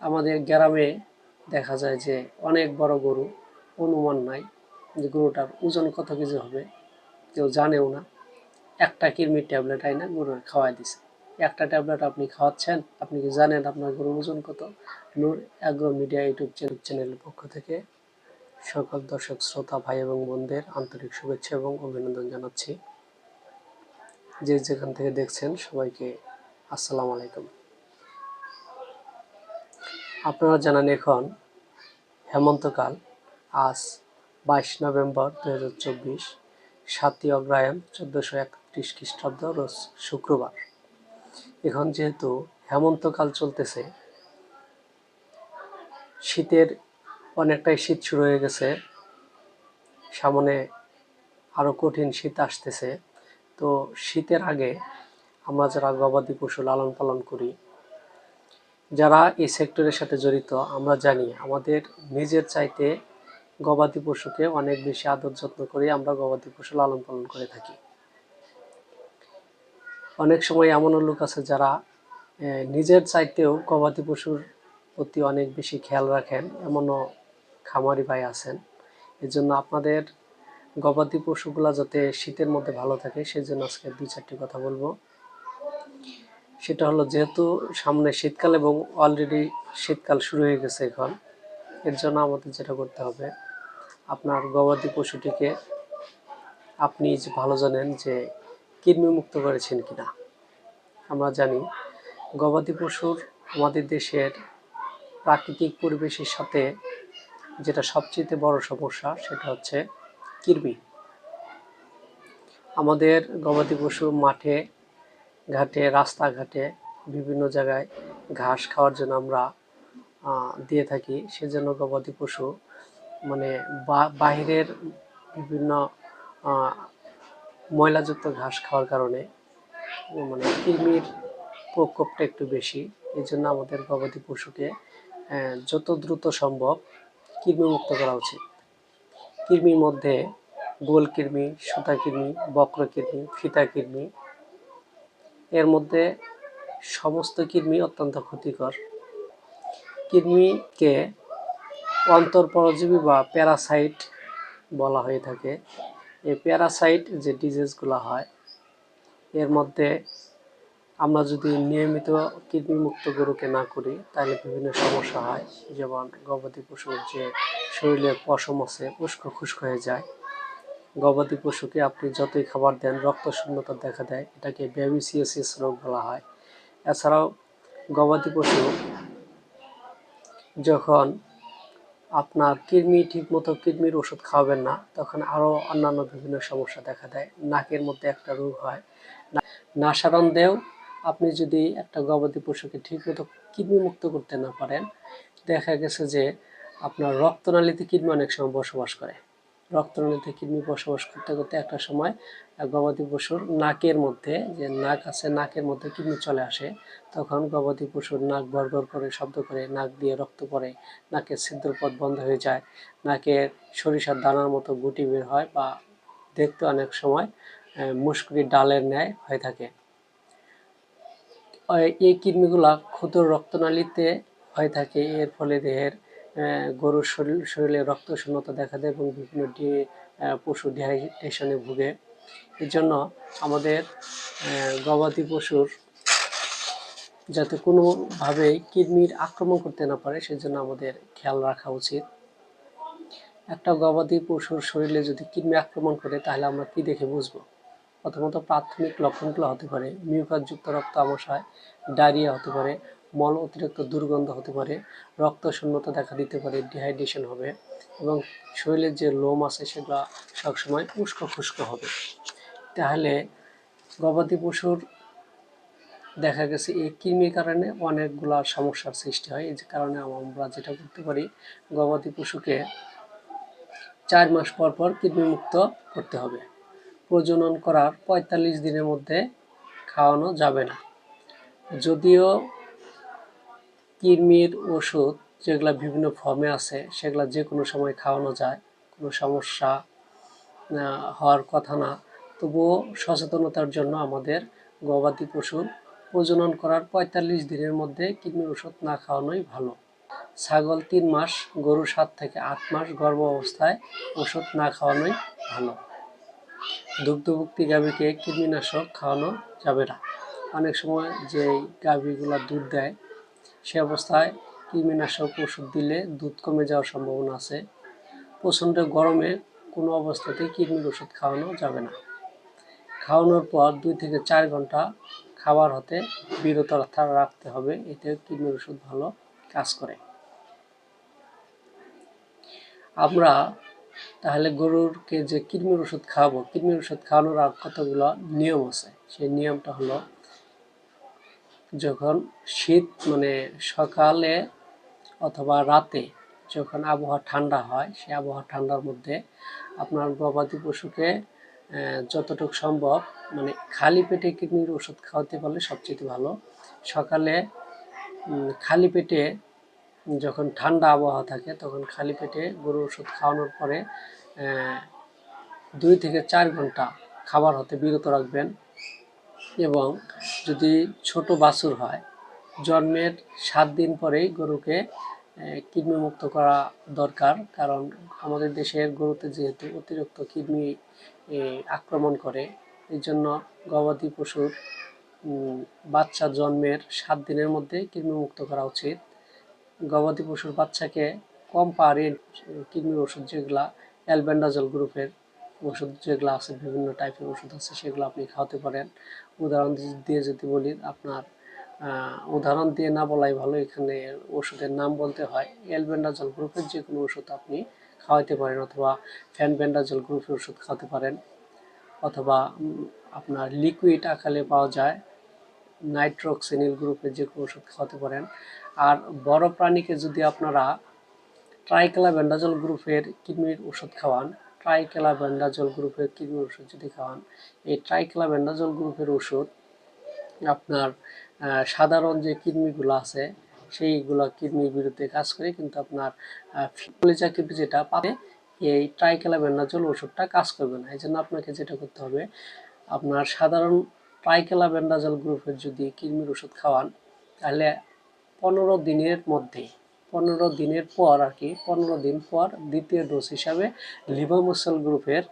আমাদের গ্রামে দেখা যায় যে অনেক বড় গরু, অনুমান নাই যে গরুটার ওজন কত কেজি হবে, কেউ জানেও না। একটা কৃমির ট্যাবলেট আইনা গরুর খাওয়াই দিছে। একটা ট্যাবলেট আপনি খাওয়াচ্ছেন, আপনি কি জানেন আপনার গরুর ওজন কত? নূর অ্যাগ্রো মিডিয়া ইউটিউব চ্যানেলের পক্ষ থেকে সকল দর্শক শ্রোতা ভাই এবং বোনদের আন্তরিক শুভেচ্ছা এবং অভিনন্দন জানাচ্ছি। যে যেখান থেকে দেখছেন সবাইকে আসসালামু আলাইকুম। আপনারা জানেন এখন হেমন্তকাল। আজ 22 নভেম্বর 2024, 7ই অগ্রহায়ণ 1431 খ্রিস্টাব্দ, রোজ শুক্রবার। এখন যেহেতু হেমন্তকাল চলতেছে, শীতের অনেকটাই শীত শুরু হয়ে গেছে, সামনে আরও কঠিন শীত আসতেছে। তো শীতের আগে আমরা যারা গবাদি পশু লালন পালন করি, যারা এই সেক্টরের সাথে জড়িত, আমরা জানি আমাদের নিজের চাইতে গবাদি পশুকে অনেক বেশি আদর যত্ন করে আমরা গবাদি পশু লালন পালন করে থাকি। অনেক সময় এমনও লোক আছে যারা নিজের চাইতেও গবাদি পশুর প্রতি অনেক বেশি খেয়াল রাখেন, এমনও খামারি ভাই আছেন। এর জন্য আপনাদের গবাদি পশুগুলা যাতে শীতের মধ্যে ভালো থাকে, সেই জন্য আজকে 2-4টি কথা বলবো। সেটা হলো, যেহেতু সামনে শীতকাল এবং অলরেডি শীতকাল শুরু হয়ে গেছে এখন, এর জন্য আমাদের যেটা করতে হবে, আপনার গবাদি পশুটিকে আপনি যে ভালো জানেন যে কৃমিমুক্ত করেছেন কিনা। আমরা জানি গবাদি পশুর আমাদের দেশের প্রাকৃতিক পরিবেশের সাথে যেটা সবচেয়ে বড় সমস্যা, সেটা হচ্ছে কৃমি। আমাদের গবাদি পশু মাঠে ঘাটে, রাস্তাঘাটে বিভিন্ন জায়গায় ঘাস খাওয়ার জন্য আমরা দিয়ে থাকি। সেজন্য গবাদি পশু মানে বাহিরের বিভিন্ন ময়লাযুক্ত ঘাস খাওয়ার কারণে মানে কৃমির প্রকোপটা একটু বেশি। এই জন্য আমাদের গবাদি পশুকে যত দ্রুত সম্ভব কৃমিমুক্ত করা উচিত। কৃমির মধ্যে গোল কৃমি, সুতা কৃমি, বক্র কৃমি, ফিতা কৃমি, এর মধ্যে সমস্ত কৃমি অত্যন্ত ক্ষতিকর। কৃমিকে অন্তঃপরজীবী বা প্যারাসাইট বলা হয়ে থাকে। এই প্যারাসাইট যে ডিজিজগুলো হয়, এর মধ্যে আমরা যদি নিয়মিত কৃমিমুক্ত গরুকে না করি, তাহলে বিভিন্ন সমস্যা হয়। যেমন গবাদি পশুর যে শরীরের পশম আছে, উস্কো খুস্কো হয়ে যায়। গবাদি পশুকে আপনি যতই খাবার দেন, রক্ত শূন্যতা দেখা দেয়, এটাকে ব্যাবিসিয়াসিস রোগ বলা হয়। এছাড়াও গবাদি পশু যখন আপনার ঠিকমতো কৃমির ওষুধ খাওয়াবেন না, তখন আরও অন্যান্য বিভিন্ন সমস্যা দেখা দেয়। নাকের মধ্যে একটা রোগ হয় নাসারন্দেও। আপনি যদি একটা গবাদি পশুকে ঠিকমতো কৃমিমুক্ত করতে না পারেন, দেখা গেছে যে আপনার রক্তনালীতে কৃমি অনেক সময় বসবাস করে। রক্তনালীতে কৃমি বসবাস করতে করতে একটা সময় গবাদি পশুর নাকের মধ্যে, যে নাক আছে, নাকের মধ্যে কৃমি চলে আসে। তখন গবাদি পশুর নাক গড়গড় করে শব্দ করে, নাক দিয়ে রক্ত পড়ে, নাকের ছিদ্রপথ বন্ধ হয়ে যায়, নাকের সরিষার দানার মতো গুটি বের হয়, বা দেখতে অনেক সময় মুশকুরি ডালের ন্যায় হয়ে থাকে। এই কৃমিগুলা ক্ষুদ্র রক্তনালীতে হয়ে থাকে। এর ফলে দেহের গরুর শরীরে রক্ত শূন্যতা দেখা দেয় এবং বিভিন্ন পশু ডিহাইড্রেশনে ভুগে। এর জন্য আমাদের গবাদি পশুর যাতে কোনোভাবেই কৃমির আক্রমণ করতে না পারে, সেজন্য আমাদের খেয়াল রাখা উচিত। একটা গবাদি পশুর শরীরে যদি কৃমি আক্রমণ করে, তাহলে আমরা কি দেখে বুঝবো? প্রথমত প্রাথমিক লক্ষণগুলো হতে পারে মিউকাসযুক্ত রক্ত আমাশয়, ডায়রিয়া হতে পারে, মল অতিরিক্ত দুর্গন্ধ হতে পারে, রক্ত শূন্যতা দেখা দিতে পারে, ডিহাইড্রেশন হবে, এবং শরীরের যে লোম আছে সেগুলো সবসময় উস্কো খুস্কো হবে। তাহলে গবাদি পশুর দেখা গেছে এই কৃমির কারণে অনেকগুলা সমস্যার সৃষ্টি হয়। এই কারণে আমরা যেটা করতে পারি, গবাদি পশুকে 4 মাস পর পর কৃমিমুক্ত করতে হবে। প্রজনন করার 45 দিনের মধ্যে খাওয়ানো যাবে না। যদিও কৃমির ওষুধ যেগুলো বিভিন্ন ফর্মে আছে, সেগুলো যে কোনো সময় খাওয়ানো যায়, কোনো সমস্যা হওয়ার কথা না। তবুও সচেতনতার জন্য আমাদের গবাদি পশুর প্রজনন করার 45 দিনের মধ্যে কৃমির ওষুধ না খাওয়ানোই ভালো। ছাগল 3 মাস, গরু 7 থেকে 8 মাস গর্ভ অবস্থায় ওষুধ না খাওয়ানোই ভালো। দুগ্ধভুক্তি গাভীকে কৃমিনাশক খাওয়ানো যাবে না। অনেক সময় যে গাভীগুলা দুধ দেয় সে অবস্থায় কৃমিনাশক ওষুধ দিলে দুধ কমে যাওয়ার সম্ভাবনা আছে। প্রচণ্ড গরমে কোনো অবস্থাতেই কৃমির ওষুধ খাওয়ানো যাবে না। খাওয়ানোর পর 2 থেকে 4 ঘন্টা খাবার হতে বিরত রাখতে হবে, এতে কৃমির ওষুধ ভালো কাজ করে। আমরা তাহলে গরুরকে যে কৃমির ওষুধ খাওয়াবো, কৃমির ওষুধ খাওয়ানোর আর কতগুলো নিয়ম আছে। সেই নিয়মটা হলো, যখন শীত মানে সকালে অথবা রাতে যখন আবহাওয়া ঠান্ডা হয়, সেই আবহাওয়া ঠান্ডার মধ্যে আপনার গবাদি পশুকে যতটুকু সম্ভব মানে খালি পেটে কৃমির ওষুধ খাওয়াতে পারলে সবচেয়ে ভালো। সকালে খালি পেটে যখন ঠান্ডা আবহাওয়া থাকে তখন খালি পেটে গরুর ওষুধ খাওয়ানোর পরে 2 থেকে 4 ঘন্টা খাবার হতে বিরত রাখবেন। এবং যদি ছোট বাছুর হয়, জন্মের 7 দিন পরেই গরুকে কৃমিমুক্ত করা দরকার, কারণ আমাদের দেশের গরুতে যেহেতু অতিরিক্ত কৃমি আক্রমণ করে, এই জন্য গবাদি পশুর বাচ্চা জন্মের 7 দিনের মধ্যে কৃমিমুক্ত করা উচিত। গবাদি পশুর বাচ্চাকে কম পাওয়ারের কৃমির ওষুধ যেগুলা অ্যালবেন্ডাজল গ্রুপের ওষুধ যেগুলো আছে, বিভিন্ন টাইপের ওষুধ আছে, সেগুলো আপনি খাওয়াতে পারেন। উদাহরণ দিয়ে যদি বলি, আপনার উদাহরণ দিয়ে না বলাই ভালো, এখানে ওষুধের নাম বলতে হয়। অ্যালবেন্ডাজল গ্রুপের যে কোনো ওষুধ আপনি খাওয়াতে পারেন, অথবা ফ্যানবেন্ডাজল গ্রুপের ওষুধ খাওয়াতে পারেন, অথবা আপনার লিকুইড আকারে পাওয়া যায় নাইট্রোক্সেনিল গ্রুপের যে কোনো ওষুধ খাওয়াতে পারেন। আর বড় প্রাণীকে যদি আপনারা ট্রাইক্লোবেন্ডাজল গ্রুপের কৃমির ওষুধ খাওয়ান, ট্রাইক্লোবেন্ডাজল গ্রুপের কৃমির ওষুধ যদি খাওয়ান, এই ট্রাইক্লোবেন্ডাজল গ্রুপের ওষুধ আপনার সাধারণ যে কৃমিগুলো আছে সেইগুলো কৃমির বিরুদ্ধে কাজ করে, কিন্তু আপনার কলিজা কৃমি যেটা পাবে এই ট্রাইক্লোবেন্ডাজল ওষুধটা কাজ করবে না। এই জন্য আপনাকে যেটা করতে হবে, আপনার সাধারণ ট্রাইক্লোবেন্ডাজল গ্রুপের যদি কৃমির ওষুধ খাওয়ান, তাহলে 15 দিনের মধ্যে 15 দিনের পর আর কি 15 দিন পর দ্বিতীয় ডোজ হিসাবে লিভামোসেল গ্রুপের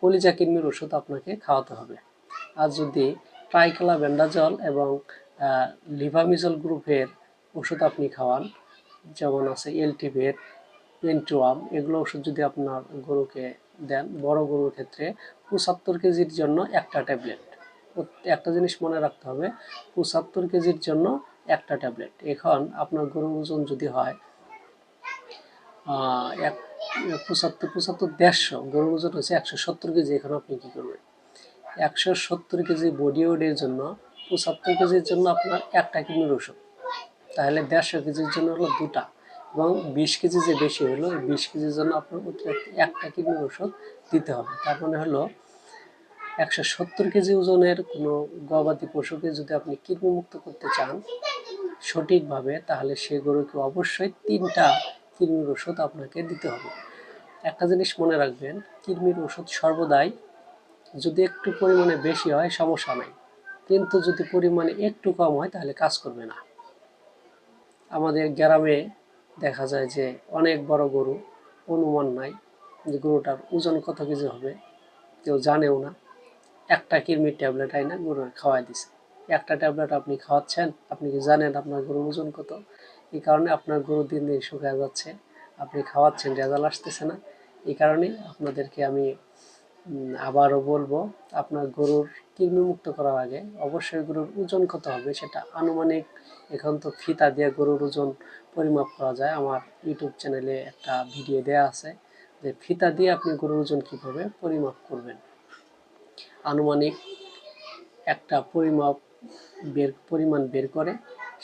কলিজা কৃমির ওষুধ আপনাকে খাওয়াতে হবে। আর যদি ট্রাইক্লোবেন্ডাজল এবং লিভামিজল গ্রুপের ওষুধ আপনি খাওয়ান, যেমন আছে এলটিভেট, পেন্টুয়াম, এগুলো ওষুধ যদি আপনার গরুকে দেন, বড় গরুর ক্ষেত্রে 75 কেজির জন্য একটা ট্যাবলেট। একটা জিনিস মনে রাখতে হবে, 75 কেজির জন্য একটা ট্যাবলেট। এখন আপনার গরুর ওজন যদি হয় 75 গরুর ওজন হচ্ছে 170 কেজি, এখন আপনি কী করবেন? 170 কেজি বডি ওয়েটের জন্য 75 কেজির জন্য আপনার একটা কৃমির ওষুধ, তাহলে 150 কেজির জন্য হলো দুটা, এবং 20 কেজি যে বেশি হলো, 20 কেজির জন্য আপনার অতিরিক্ত একটা কৃমির ওষুধ দিতে হবে। তার মানে হলো 170 কেজি ওজনের কোনো গবাদি পশুকে যদি আপনি কৃমিমুক্ত করতে চান সঠিকভাবে, তাহলে সে গরুকে অবশ্যই 3টা কৃমির ওষুধ আপনাকে দিতে হবে। একটা জিনিস মনে রাখবেন, কৃমির ওষুধ সর্বদাই যদি একটু পরিমাণে বেশি হয় সমস্যা নাই, কিন্তু যদি পরিমাণে একটু কম হয় তাহলে কাজ করবে না। আমাদের গ্রামে দেখা যায় যে অনেক বড় গরু, অনুমান নাই যে গরুটার ওজন কত কেজি হবে, কেউ জানেও না, একটা কৃমির ট্যাবলেট আইনা গরুর খাওয়াই দিছে। একটা ট্যাবলেট আপনি খাওয়াচ্ছেন, আপনি কি জানেন আপনার গরুর ওজন কত? এই কারণে আপনার গরু দিন দিন শুকায় যাচ্ছে, আপনি খাওয়াচ্ছেন, রেজাল্ট আসতেছে না। এই কারণেই আপনাদেরকে আমি আবারও বলবো, আপনার গরুর কৃমিমুক্ত করার আগে অবশ্যই গরুর ওজন কত হবে সেটা আনুমানিক, এখন তো ফিতা দিয়ে গরুর ওজন পরিমাপ করা যায়, আমার ইউটিউব চ্যানেলে একটা ভিডিও দেওয়া আছে যে ফিতা দিয়ে আপনি গরুর ওজন কীভাবে পরিমাপ করবেন। আনুমানিক একটা পরিমাণ বের করে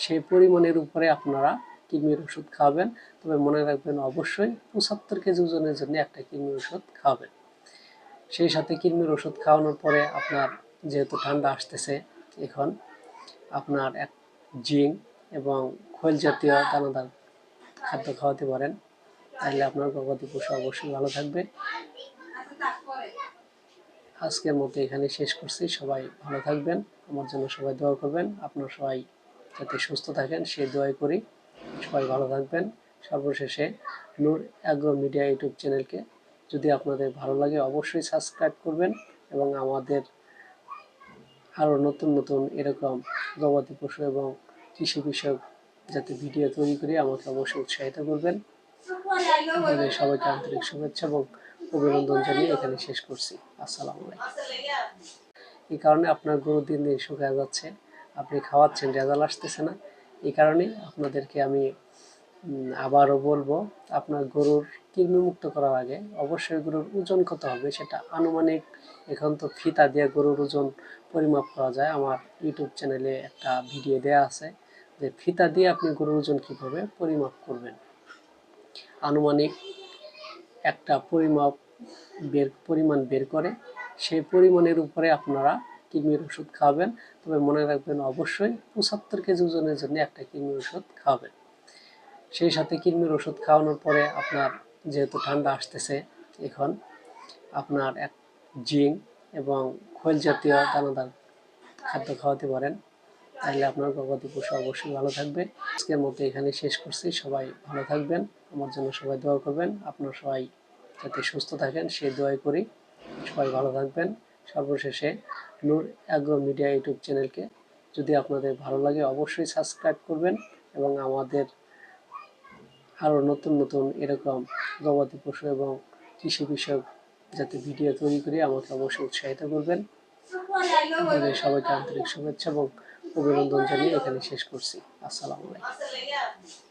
সেই পরিমাণের উপরে আপনারা কৃমির ওষুধ খাওয়াবেন। তবে মনে রাখবেন, অবশ্যই 75 কেজি ওজনের জন্য একটা কৃমির ওষুধ খাওয়াবেন। সেই সাথে কৃমির ওষুধ খাওয়ানোর পরে আপনার যেহেতু ঠান্ডা আসতেছে, এখন আপনার জিঙ্ক এবং খৈল জাতীয় দানাদার খাদ্য খাওয়াতে পারেন, তাহলে আপনার গবাদি পশু অবশ্যই ভালো থাকবে। আজকের মতো এখানে শেষ করছি। সবাই ভালো থাকবেন, আমার জন্য সবাই দোয়া করবেন, আপনারা সবাই যাতে সুস্থ থাকেন সেই দোয়াই করি। সবাই ভালো থাকবেন। সর্বশেষে নূর অ্যাগ্রো মিডিয়া ইউটিউব চ্যানেলকে যদি আপনাদের ভালো লাগে অবশ্যই সাবস্ক্রাইব করবেন এবং আমাদের আরও নতুন নতুন এরকম গবাদি পশু এবং কৃষি বিষয়ক যাতে ভিডিও তৈরি করি আমাকে অবশ্যই উৎসাহিত করবেন। আপনাদের সবাইকে আন্তরিক শুভেচ্ছা এবং অভিনন্দন জানিয়ে এখানে শেষ করছি। আসসালামু আলাইকুম। এই কারণে আপনার গরু দিন দিন শুকিয়ে যাচ্ছে, আপনি খাওয়াচ্ছেন রেজাল্ট আসতেছে না। এই কারণে আপনাদেরকে আমি আবারও বলবো, আপনার গরুর কৃমিমুক্ত করার আগে অবশ্যই গরুর ওজন কত হবে সেটা আনুমানিক, এখন তো ফিতা দিয়ে গরুর ওজন পরিমাপ করা যায়। আমার ইউটিউব চ্যানেলে একটা ভিডিও দেওয়া আছে যে ফিতা দিয়ে আপনি গরুর ওজন কীভাবে পরিমাপ করবেন। আনুমানিক একটা পরিমাণ বের করে সেই পরিমাণের উপরে আপনারা কৃমির ওষুধ খাওয়াবেন। তবে মনে রাখবেন অবশ্যই 75 কেজি ওজনের জন্য একটা কৃমির ওষুধ খাওয়াবেন। সেই সাথে কৃমির ওষুধ খাওয়ানোর পরে আপনার যেহেতু ঠান্ডা আসতেছে, এখন আপনার এক জিঙ্ক এবং খৈল জাতীয় দানাদার খাদ্য খাওয়াতে পারেন, তাহলে আপনার গবাদি পশু অবশ্যই ভালো থাকবে। আজকের মতো এখানে শেষ করছি। সবাই ভালো থাকবেন, আমার জন্য সবাই দোয়া করবেন, আপনারা সবাই যাতে সুস্থ থাকেন সেই দোয়াই করি। সবাই ভালো থাকবেন। সর্বশেষে নূর অ্যাগ্রো মিডিয়া ইউটিউব চ্যানেলকে যদি আপনাদের ভালো লাগে অবশ্যই সাবস্ক্রাইব করবেন এবং আমাদের আরও নতুন নতুন এরকম গবাদি পশু এবং কৃষি বিষয়ক যাতে ভিডিও তৈরি করি আমাকে অবশ্যই উৎসাহিত করবেন। আপনাদের সবাইকে আন্তরিক শুভেচ্ছা এবং অভিনন্দন জানিয়ে এখানে শেষ করছি। আসসালামু আলাইকুম।